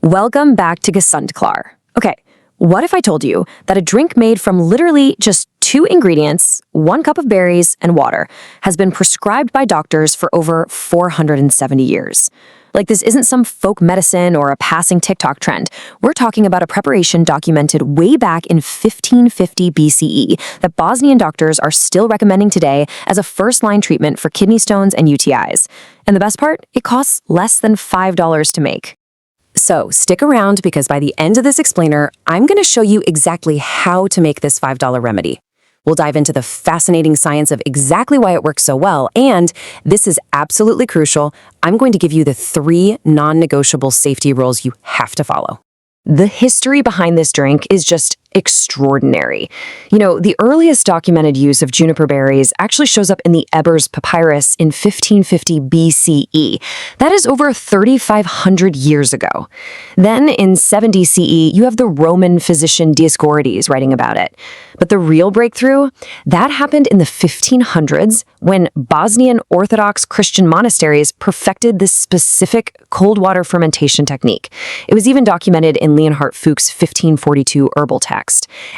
Welcome back to Gesundklar. Okay, what if I told you that a drink made from literally just two ingredients, 1 cup of berries and water, has been prescribed by doctors for over 470 years? Like, this isn't some folk medicine or a passing TikTok trend. We're talking about a preparation documented way back in 1550 BCE that Bosnian doctors are still recommending today as a first-line treatment for kidney stones and UTIs. And the best part? It costs less than $5 to make. So stick around, because by the end of this explainer, I'm going to show you exactly how to make this $5 remedy. We'll dive into the fascinating science of exactly why it works so well, and this is absolutely crucial, I'm going to give you the 3 non-negotiable safety rules you have to follow. The history behind this drink is just extraordinary. You know, the earliest documented use of juniper berries actually shows up in the Ebers Papyrus in 1550 BCE. That is over 3,500 years ago. Then in 70 CE, you have the Roman physician Dioscorides writing about it. But the real breakthrough, that happened in the 1500s when Bosnian Orthodox Christian monasteries perfected this specific cold water fermentation technique. It was even documented in Leonhard Fuchs' 1542 herbal text.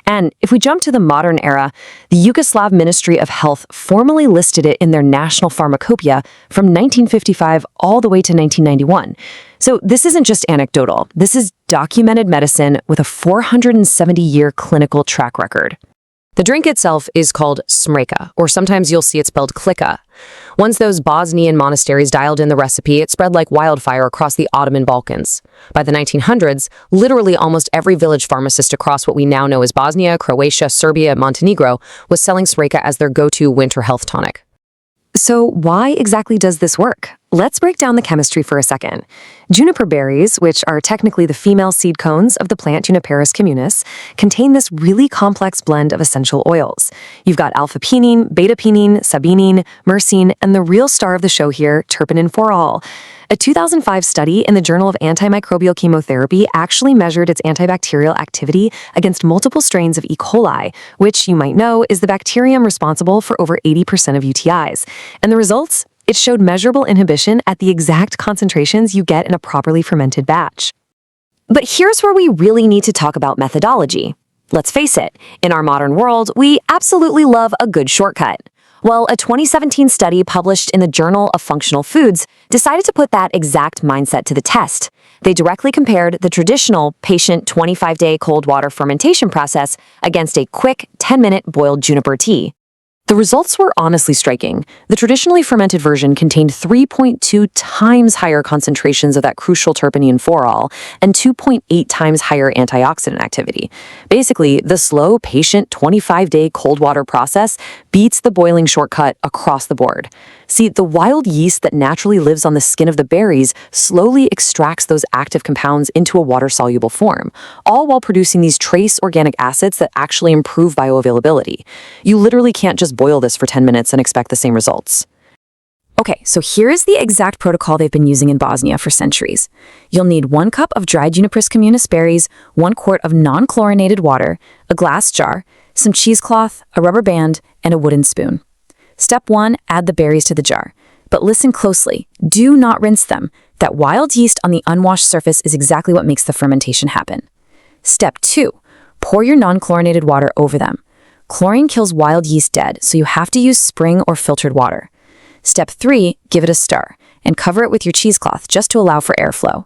And if we jump to the modern era, the Yugoslav Ministry of Health formally listed it in their national pharmacopoeia from 1955 all the way to 1991. So this isn't just anecdotal. This is documented medicine with a 470-year clinical track record. The drink itself is called smreka, or sometimes you'll see it spelled klika. Once those Bosnian monasteries dialed in the recipe, it spread like wildfire across the Ottoman Balkans. By the 1900s, literally almost every village pharmacist across what we now know as Bosnia, Croatia, Serbia, and Montenegro was selling smreka as their go-to winter health tonic. So why exactly does this work? Let's break down the chemistry for a second. Juniper berries, which are technically the female seed cones of the plant Juniperus communis, contain this really complex blend of essential oils. You've got alpha-pinene, beta-pinene, sabinine, myrcene, and the real star of the show here, terpinin for all. A 2005 study in the Journal of Antimicrobial Chemotherapy actually measured its antibacterial activity against multiple strains of E. coli, which, you might know, is the bacterium responsible for over 80% of UTIs. And the results? It showed measurable inhibition at the exact concentrations you get in a properly fermented batch. But here's where we really need to talk about methodology. Let's face it, in our modern world, we absolutely love a good shortcut. Well, a 2017 study published in the Journal of Functional Foods decided to put that exact mindset to the test. They directly compared the traditional patient 25-day cold water fermentation process against a quick 10-minute boiled juniper tea. The results were honestly striking. The traditionally fermented version contained 3.2 times higher concentrations of that crucial terpinine all and 2.8 times higher antioxidant activity. Basically, the slow, patient 25-day cold water process beats the boiling shortcut across the board. See, the wild yeast that naturally lives on the skin of the berries slowly extracts those active compounds into a water-soluble form, all while producing these trace organic acids that actually improve bioavailability. You literally can't just boil this for 10 minutes and expect the same results. Okay, so here is the exact protocol they've been using in Bosnia for centuries. You'll need 1 cup of dried Juniperus communis berries, 1 quart of non-chlorinated water, a glass jar, some cheesecloth, a rubber band, and a wooden spoon. Step 1, add the berries to the jar. But listen closely. Do not rinse them. That wild yeast on the unwashed surface is exactly what makes the fermentation happen. Step 2, pour your non-chlorinated water over them. Chlorine kills wild yeast dead, so you have to use spring or filtered water. Step 3, give it a stir, and cover it with your cheesecloth just to allow for airflow.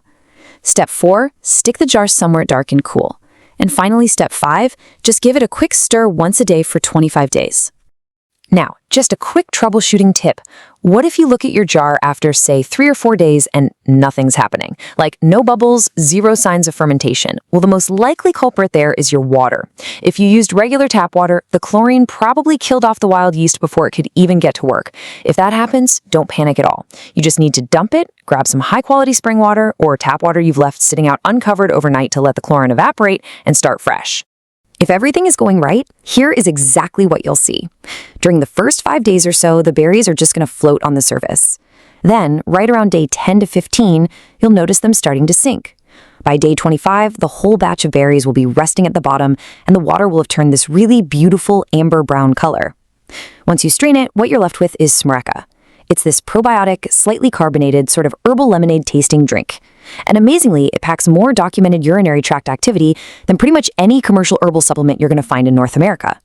Step 4, stick the jar somewhere dark and cool. And finally, step 5, just give it a quick stir once a day for 25 days. Now, just a quick troubleshooting tip. What if you look at your jar after, say, 3 or 4 days and nothing's happening? Like no bubbles, 0 signs of fermentation. Well, the most likely culprit there is your water. If you used regular tap water, the chlorine probably killed off the wild yeast before it could even get to work. If that happens, don't panic at all. You just need to dump it, grab some high-quality spring water or tap water you've left sitting out uncovered overnight to let the chlorine evaporate, and start fresh. If everything is going right, here is exactly what you'll see. During the first 5 days or so, the berries are just going to float on the surface. Then, right around day 10 to 15, you'll notice them starting to sink. By day 25, the whole batch of berries will be resting at the bottom, and the water will have turned this really beautiful amber brown color. Once you strain it, what you're left with is smreka. It's this probiotic, slightly carbonated, sort of herbal lemonade tasting drink. And amazingly, it packs more documented urinary tract activity than pretty much any commercial herbal supplement you're going to find in North America.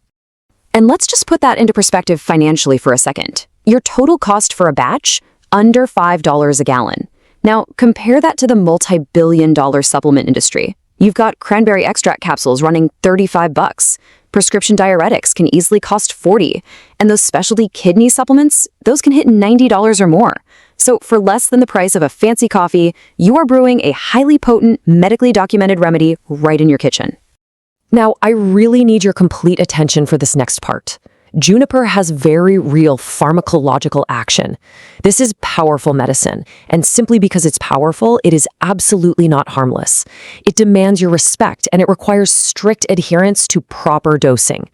And let's just put that into perspective financially for a second. Your total cost for a batch? Under $5 a gallon. Now, compare that to the multi-billion-dollar supplement industry. You've got cranberry extract capsules running $35. Prescription diuretics can easily cost $40. And those specialty kidney supplements, those can hit $90 or more. So for less than the price of a fancy coffee, you are brewing a highly potent, medically documented remedy right in your kitchen. Now, I really need your complete attention for this next part. Juniper has very real pharmacological action. This is powerful medicine, and simply because it's powerful, it is absolutely not harmless. It demands your respect, and it requires strict adherence to proper dosing.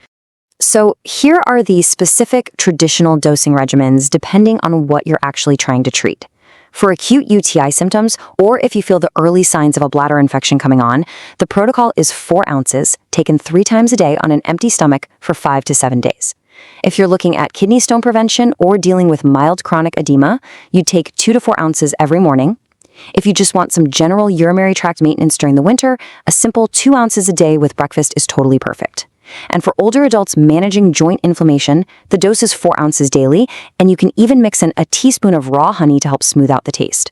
So here are the specific traditional dosing regimens depending on what you're actually trying to treat. For acute UTI symptoms, or if you feel the early signs of a bladder infection coming on, the protocol is 4 ounces, taken 3 times a day on an empty stomach for 5 to 7 days. If you're looking at kidney stone prevention or dealing with mild chronic edema, you take 2 to 4 ounces every morning. If you just want some general urinary tract maintenance during the winter, a simple 2 ounces a day with breakfast is totally perfect. And for older adults managing joint inflammation, the dose is 4 ounces daily, and you can even mix in a teaspoon of raw honey to help smooth out the taste.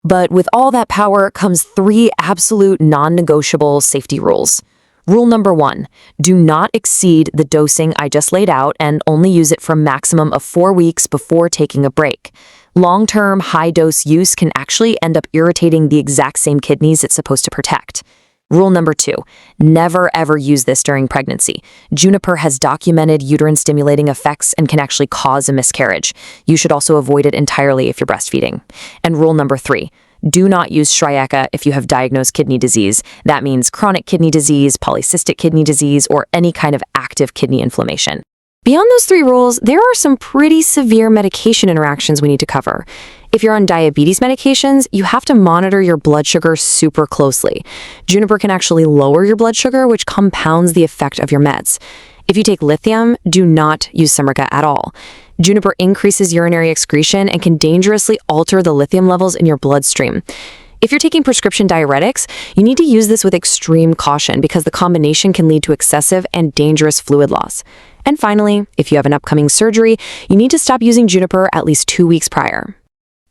But with all that power comes 3 absolute non-negotiable safety rules. Rule number 1, do not exceed the dosing I just laid out and only use it for a maximum of 4 weeks before taking a break. Long-term, high-dose use can actually end up irritating the exact same kidneys it's supposed to protect. Rule number 2, never ever use this during pregnancy. Juniper has documented uterine-stimulating effects and can actually cause a miscarriage. You should also avoid it entirely if you're breastfeeding. And rule number 3, do not use Shryaca if you have diagnosed kidney disease. That means chronic kidney disease, polycystic kidney disease, or any kind of active kidney inflammation. Beyond those 3 rules, there are some pretty severe medication interactions we need to cover. If you're on diabetes medications, you have to monitor your blood sugar super closely. Juniper can actually lower your blood sugar, which compounds the effect of your meds. If you take lithium, do not use Semrica at all. Juniper increases urinary excretion and can dangerously alter the lithium levels in your bloodstream. If you're taking prescription diuretics, you need to use this with extreme caution because the combination can lead to excessive and dangerous fluid loss. And finally, if you have an upcoming surgery, you need to stop using Juniper at least 2 weeks prior.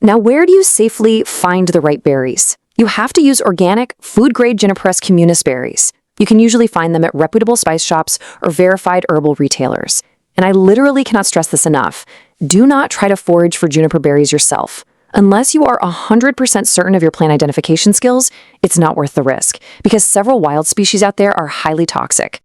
Now, where do you safely find the right berries? You have to use organic, food-grade Juniperus communis berries. You can usually find them at reputable spice shops or verified herbal retailers. And I literally cannot stress this enough. Do not try to forage for juniper berries yourself. Unless you are 100% certain of your plant identification skills, it's not worth the risk, because several wild species out there are highly toxic.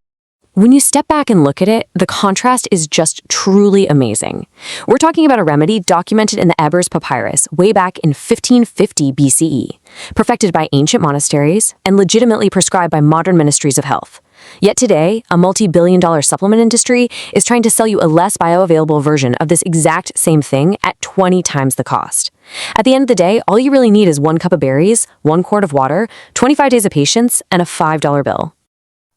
When you step back and look at it, the contrast is just truly amazing. We're talking about a remedy documented in the Ebers Papyrus way back in 1550 BCE, perfected by ancient monasteries and legitimately prescribed by modern ministries of health. Yet today, a multi-billion-dollar supplement industry is trying to sell you a less bioavailable version of this exact same thing at 20 times the cost. At the end of the day, all you really need is 1 cup of berries, 1 quart of water, 25 days of patience, and a $5 bill.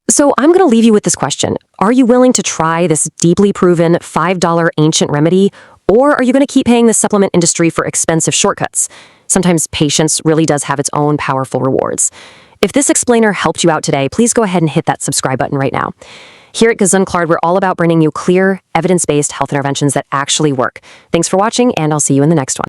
So I'm going to leave you with this question. Are you willing to try this deeply proven $5 ancient remedy, or are you going to keep paying the supplement industry for expensive shortcuts? Sometimes patience really does have its own powerful rewards. If this explainer helped you out today, please go ahead and hit that subscribe button right now. Here at Gesundklart, we're all about bringing you clear, evidence-based health interventions that actually work. Thanks for watching, and I'll see you in the next one.